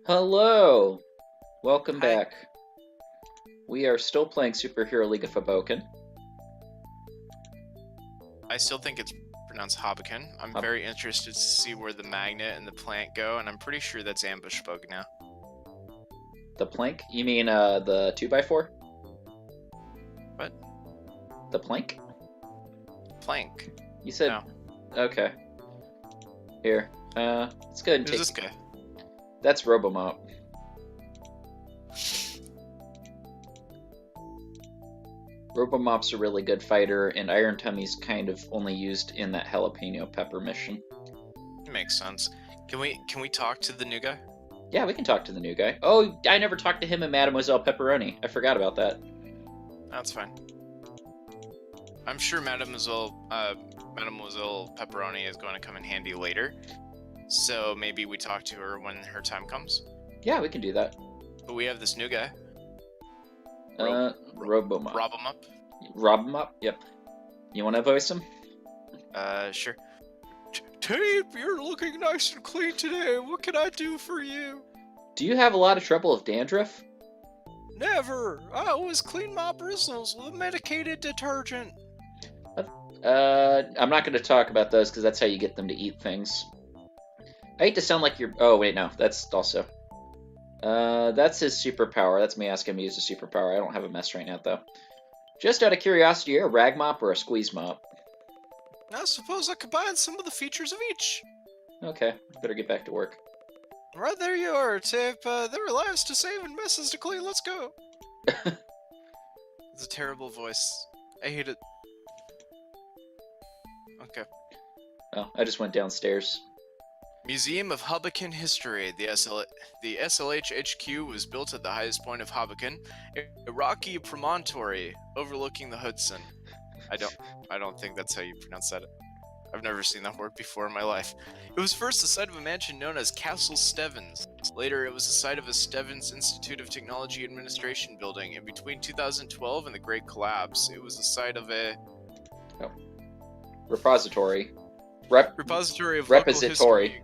Hello! Welcome Hi. back. We are still playing Superhero League of Hoboken. I still think it's pronounced Hoboken. I'm Hob- very interested to see where the magnet and the plant go, and I'm pretty sure that's ambush bug now. The plank? You mean the 2x4? What? The plank? Plank. You said... No. Okay. Here. Let's go ahead and Who's take... this guy? That's Robomop. Robomop's a really good fighter, and Iron Tummy's kind of only used in that jalapeno pepper mission. It makes sense. Can we talk to the new guy? Yeah, we can talk to the new guy. Oh, I never talked to him and Mademoiselle Pepperoni. I forgot about that. That's fine. I'm sure Mademoiselle Pepperoni is going to come in handy later. So maybe we talk to her when her time comes. Yeah, we can do that. But we have this new guy. Robomop. Rob him up. Rob him up? Yep. You want to voice him? Sure. Tape, you're looking nice and clean today. What can I do for you? Do you have a lot of trouble with dandruff? Never. I always clean my bristles with a medicated detergent. I'm not going to talk about those because that's how you get them to eat things. I hate to sound like you're... Oh, wait, no. That's also... that's his superpower. That's me asking him to use a superpower. I don't have a mess right now, though. Just out of curiosity, are you a rag mop or a squeeze mop? I suppose I combine some of the features of each. Okay, better get back to work. Right there you are, Tape. There are lives to save and messes to clean. Let's go. It's a terrible voice. I hate it. Okay. Oh, I just went downstairs. Museum of Hoboken History. The SLH HQ was built at the highest point of Hoboken, a rocky promontory overlooking the Hudson. I don't think that's how you pronounce that. I've never seen that word before in my life. It was first the site of a mansion known as Castle Stevens. Later, it was the site of a Stevens Institute of Technology Administration building. And between 2012 and the Great Collapse, it was the site of a Repository. repository of local Repository.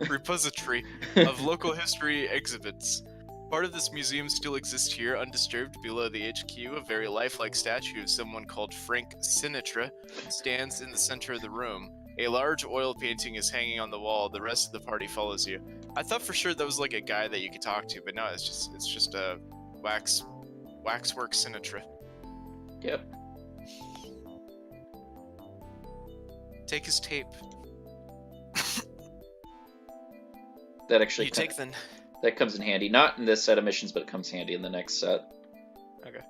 repository of local history exhibits. Part of this museum still exists here, undisturbed. Below the HQ, a very lifelike statue of someone called Frank Sinatra stands in the center of the room. A large oil painting is hanging on the wall. The rest of the party follows you. I thought for sure that was like a guy that you could talk to, but no, it's just a waxwork Sinatra. Yep. Take his tape. That actually... You take the... That comes in handy. Not in this set of missions, but it comes handy in the next set. Okay.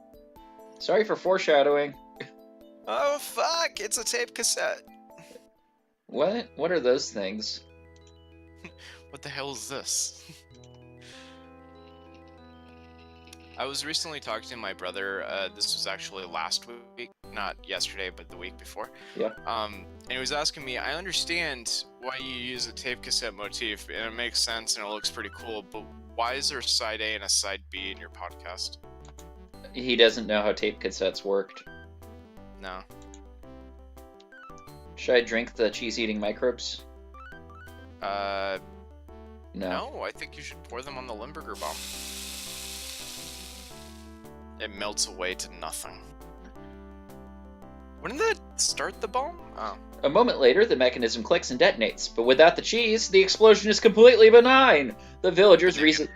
Sorry for foreshadowing. Oh, fuck! It's a tape cassette. What? What are those things? What the hell is this? I was recently talking to my brother. This was actually last week, not yesterday, but the week before. Yeah. And he was asking me, I understand why you use a tape cassette motif, and it makes sense and it looks pretty cool, but why is there a side A and a side B in your podcast? He doesn't know how tape cassettes worked. No. Should I drink the cheese-eating microbes? No, No. I think you should pour them on the Limburger bomb. It melts away to nothing. Wouldn't that start the bomb? Oh. A moment later, the mechanism clicks and detonates, but without the cheese, the explosion is completely benign. The villagers the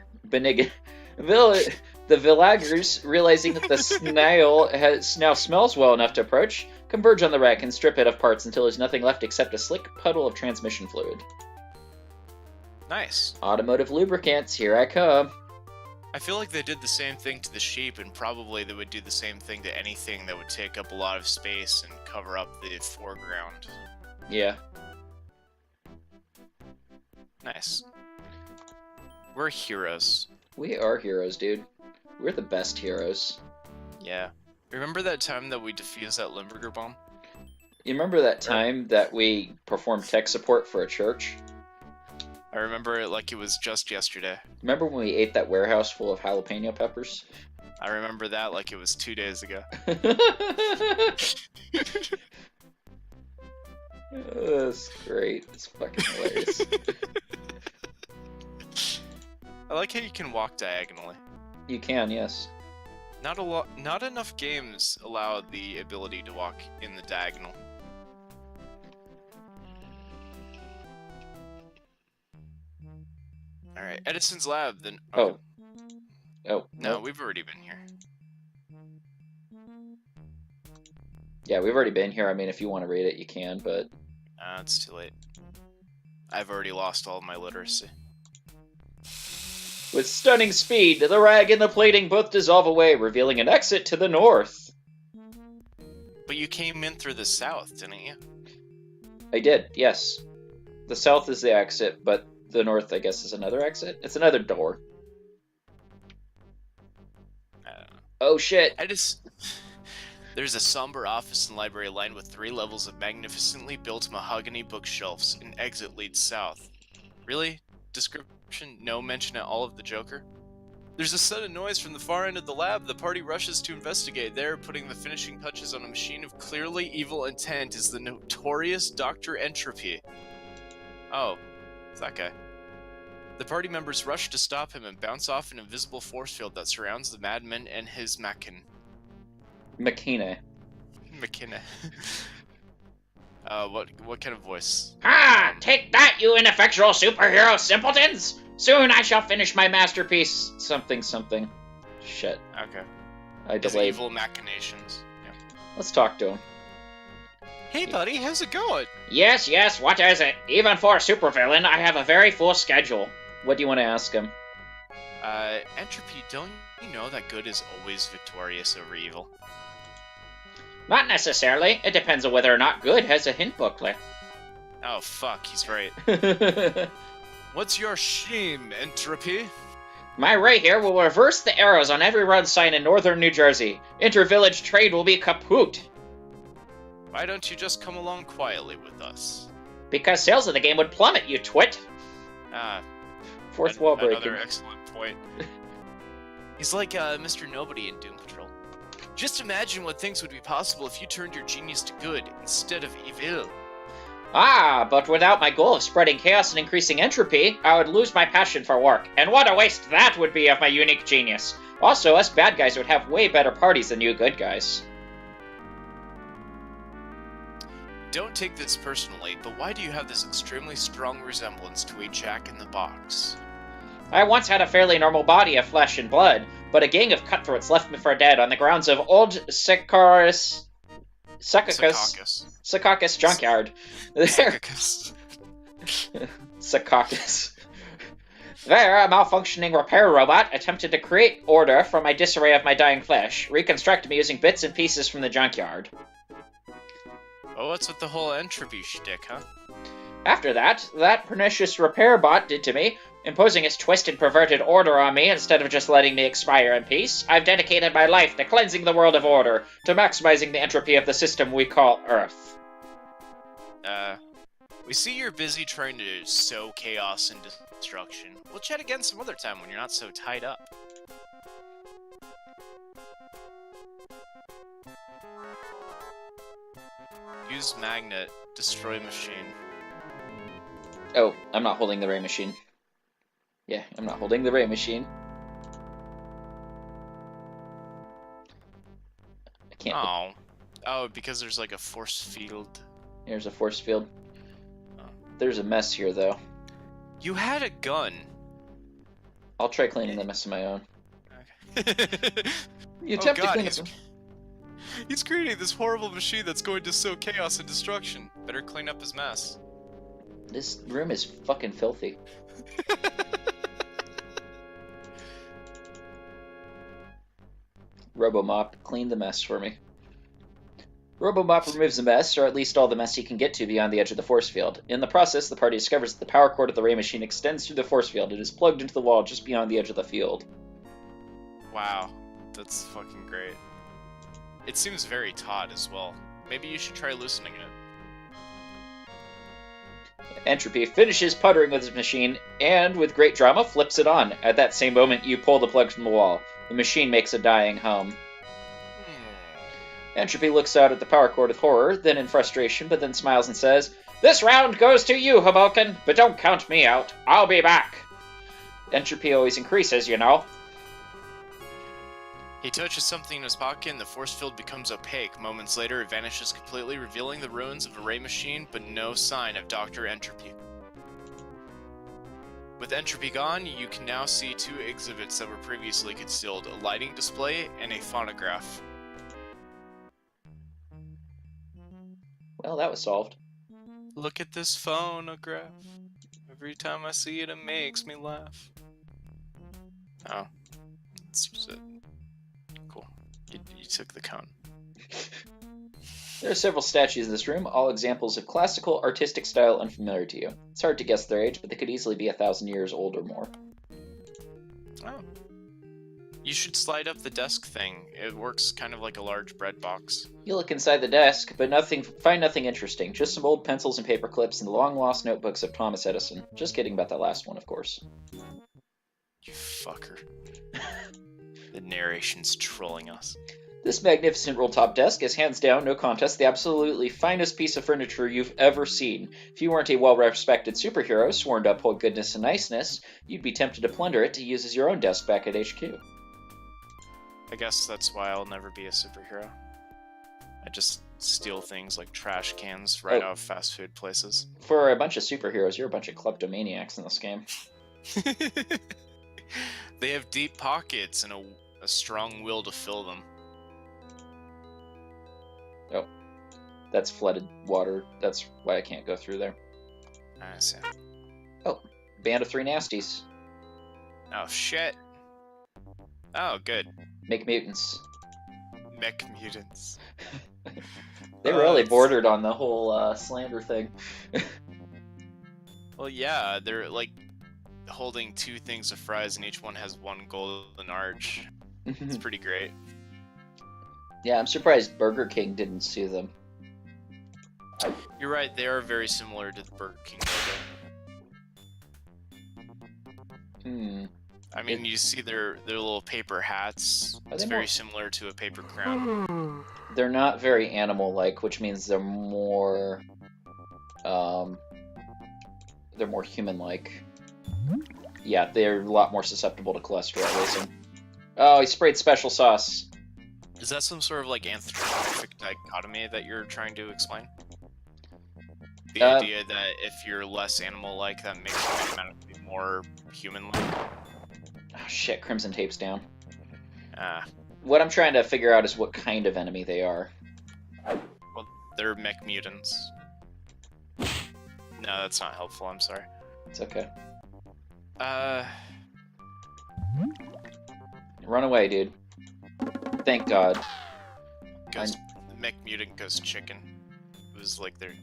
villagers, realizing that the snail now smells well enough to approach, converge on the wreck and strip it of parts until there's nothing left except a slick puddle of transmission fluid. Nice. Automotive lubricants, here I come. I feel like they did the same thing to the sheep, and probably they would do the same thing to anything that would take up a lot of space and cover up the foreground. Yeah. Nice. We're heroes. We are heroes, dude. We're the best heroes. Yeah. Remember that time that we defused that Limburger bomb? You remember that time that we performed tech support for a church? I remember it like it was just yesterday. Remember when we ate that warehouse full of jalapeno peppers? I remember that like it was 2 days ago. That's great. It's fucking hilarious. I like how you can walk diagonally. You can, yes. Not enough games allow the ability to walk in the diagonal. All right, Edison's lab. Then. Okay. Oh. No, Nope. we've already been here. Yeah, we've already been here. I mean, if you want to read it, you can, but... It's too late. I've already lost all of my literacy. With stunning speed, the rag and the plating both dissolve away, revealing an exit to the north. But you came in through the south, didn't you? I did, yes. The south is the exit, but the north, I guess, is another exit. It's another door. Oh, shit. There's a somber office and library lined with 3 levels of magnificently built mahogany bookshelves. An exit leads south. Really? Description? No mention at all of the Joker? There's a sudden noise from the far end of the lab. The party rushes to investigate. There, putting the finishing touches on a machine of clearly evil intent, is the notorious Dr. Entropy. Oh, it's that guy. The party members rush to stop him and bounce off an invisible force field that surrounds the madman and his McKinna. What kind of voice? Ah, take that, you ineffectual superhero simpletons! Soon I shall finish my masterpiece. Something. Shit. Okay. I His delayed. evil machinations. Yeah. Let's talk to him. Hey, buddy, how's it going? Yes, what is it? Even for a supervillain, I have a very full schedule. What do you want to ask him? Entropy, don't you know that good is always victorious over evil? Not necessarily. It depends on whether or not good has a hint booklet. Oh, fuck, he's right. What's your shame, Entropy? My ray here will reverse the arrows on every road sign in northern New Jersey. Inter-village trade will be kaput. Why don't you just come along quietly with us? Because sales of the game would plummet, you twit. Fourth wall breaking. Another excellent point. He's like Mr. Nobody in Doom Patrol. Just imagine what things would be possible if you turned your genius to good instead of evil. Ah, but without my goal of spreading chaos and increasing entropy, I would lose my passion for work. And what a waste that would be of my unique genius. Also, us bad guys would have way better parties than you good guys. Don't take this personally, but why do you have this extremely strong resemblance to a Jack-in-the-Box? I once had a fairly normal body of flesh and blood, but a gang of cutthroats left me for dead on the grounds of old Secaucus junkyard. Secaucus. There, a malfunctioning repair robot attempted to create order from my disarray of my dying flesh, reconstructing me using bits and pieces from the junkyard. Oh, what's with the whole entropy shtick, huh? After that pernicious repair bot did to me, imposing its twisted, perverted order on me instead of just letting me expire in peace, I've dedicated my life to cleansing the world of order, to maximizing the entropy of the system we call Earth. We see you're busy trying to sow chaos and destruction. We'll chat again some other time when you're not so tied up. Use magnet, destroy machine. Oh, I'm not holding the ray machine. Yeah, I'm not holding the ray machine. I can't. Oh, because there's like a force field. There's a force field. There's a mess here, though. You had a gun. I'll try cleaning the mess on my own. Okay. You attempt to clean it. He's creating this horrible machine that's going to sow chaos and destruction. Better clean up his mess. This room is fucking filthy. Robomop, clean the mess for me. Robomop removes the mess, or at least all the mess he can get to beyond the edge of the force field. In the process, the party discovers that the power cord of the ray machine extends through the force field and is plugged into the wall just beyond the edge of the field. Wow, that's fucking great. It seems very taut as well. Maybe you should try loosening it. Entropy finishes puttering with his machine, and, with great drama, flips it on. At that same moment, you pull the plug from the wall. The machine makes a dying hum. Entropy looks out at the power cord with horror, then in frustration, but then smiles and says, "This round goes to you, Hoboken, but don't count me out. I'll be back." Entropy always increases, you know. He touches something in his pocket and the force field becomes opaque. Moments later, it vanishes completely, revealing the ruins of a ray machine, but no sign of Dr. Entropy. With Entropy gone, you can now see 2 exhibits that were previously concealed, a lighting display and a phonograph. Well, that was solved. Look at this phonograph. Every time I see it, it makes me laugh. Oh. That's it. Cool. You took the cone. There are several statues in this room, all examples of classical artistic style unfamiliar to you. It's hard to guess their age, but they could easily be 1,000 years old or more. Oh. You should slide up the desk thing. It works kind of like a large bread box. You look inside the desk, but find nothing interesting. Just some old pencils and paper clips and the long-lost notebooks of Thomas Edison. Just kidding about that last one, of course. You fucker. The narration's trolling us. This magnificent roll-top desk is hands down, no contest, the absolutely finest piece of furniture you've ever seen. If you weren't a well-respected superhero sworn to uphold goodness and niceness, you'd be tempted to plunder it to use as your own desk back at HQ. I guess that's why I'll never be a superhero. I just steal things like trash cans right out of fast food places. For a bunch of superheroes, you're a bunch of kleptomaniacs in this game. They have deep pockets and a strong will to fill them. Oh, that's flooded water. That's why I can't go through there. I see. Oh, band of 3 nasties. Oh, shit. Oh, good. Make mutants. Mech mutants. They really bordered on the whole slander thing. Well, yeah, they're like holding 2 things of fries and each one has 1 golden arch. It's pretty great. Yeah, I'm surprised Burger King didn't sue them. You're right, they are very similar to the Burger King logo. I mean, you see their little paper hats. It's very similar to a paper crown. They're not very animal-like, which means they're more human-like. Yeah, they're a lot more susceptible to cholesterol raising. Oh, he sprayed special sauce. Is that some sort of like anthropomorphic dichotomy that you're trying to explain? The idea that if you're less animal-like, that makes you automatically more human-like? Oh shit, Crimson Tape's down. Ah. What I'm trying to figure out is what kind of enemy they are. Well, they're mech mutants. No, that's not helpful, I'm sorry. It's okay. Run away, dude. Thank God. The mech mutant goes chicken. It was like their...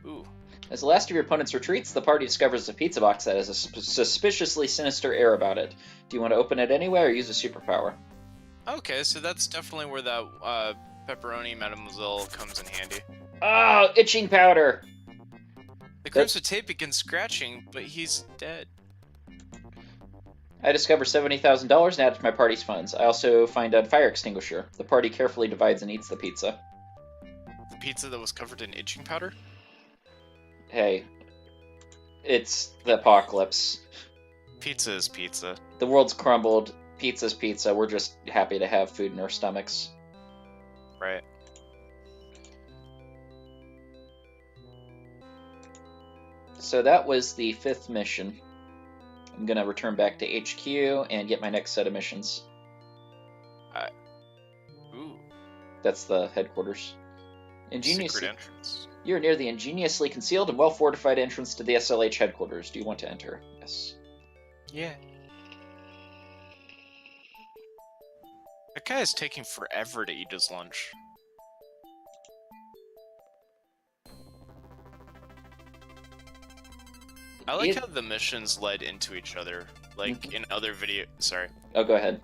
Ooh. As the last of your opponents retreats, the party discovers a pizza box that has a suspiciously sinister air about it. Do you want to open it anyway or use a superpower? Okay, so that's definitely where that pepperoni mademoiselle comes in handy. Oh, itching powder! The Crimson Tape begins scratching, but he's dead. I discover $70,000 and add it to my party's funds. I also find a fire extinguisher. The party carefully divides and eats the pizza. The pizza that was covered in itching powder? Hey, it's the apocalypse. Pizza is pizza. The world's crumbled. Pizza's pizza. We're just happy to have food in our stomachs. Right. So that was the 5th mission. I'm gonna return back to HQ and get my next set of missions. Ooh. That's the headquarters. Secret entrance. You're near the ingeniously concealed and well-fortified entrance to the SLH headquarters. Do you want to enter? Yes. Yeah. That guy is taking forever to eat his lunch. I like how the missions led into each other, like in other video. Sorry. Oh, go ahead.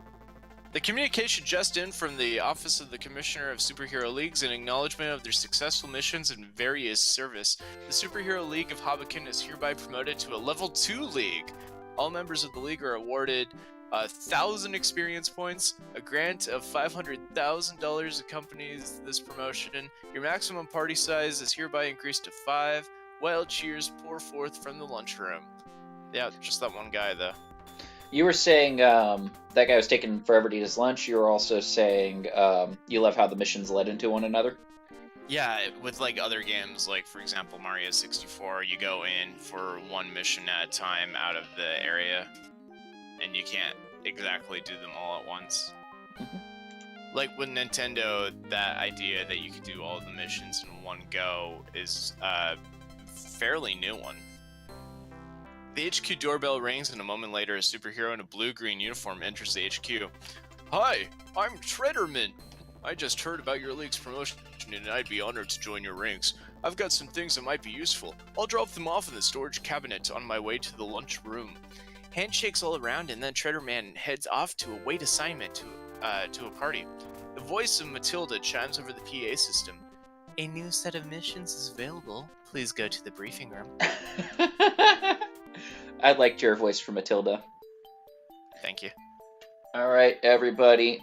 The communication just in from the Office of the Commissioner of Superhero Leagues in acknowledgement of their successful missions and various service. The Superhero League of Hoboken is hereby promoted to a Level 2 League. All members of the League are awarded 1,000 experience points. A grant of $500,000 accompanies this promotion. Your maximum party size is hereby increased to 5. Wild cheers pour forth from the lunchroom. Yeah, just that one guy, though. You were saying that guy was taking forever to eat his lunch. You were also saying you love how the missions led into one another. Yeah, with like other games, like for example Mario 64, you go in for one mission at a time out of the area, and you can't exactly do them all at once. Mhm. Like with Nintendo, that idea that you could do all the missions in one go is a fairly new one. The HQ doorbell rings, and a moment later, a superhero in a blue-green uniform enters the HQ. Hi, I'm Treaderman. I just heard about your league's promotion, and I'd be honored to join your ranks. I've got some things that might be useful. I'll drop them off in the storage cabinet on my way to the lunch room. Handshakes all around, and then Treaderman heads off to await assignment to a party. The voice of Matilda chimes over the PA system. A new set of missions is available. Please go to the briefing room. I liked your voice for Matilda. Thank you. All right, everybody.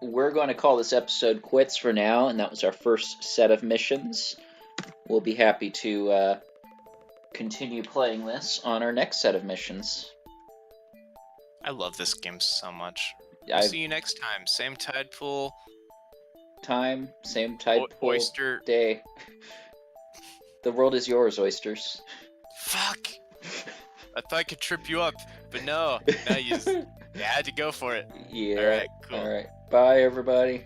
We're going to call this episode quits for now, and that was our first set of missions. We'll be happy to continue playing this on our next set of missions. I love this game so much. I've- See you next time. Same Tidepool. Time, same Tidepool Oyster. day. The world is yours, oysters. Fuck! I thought I could trip you up, but no. You had to go for it. Yeah. Alright, cool. All right. Bye, everybody.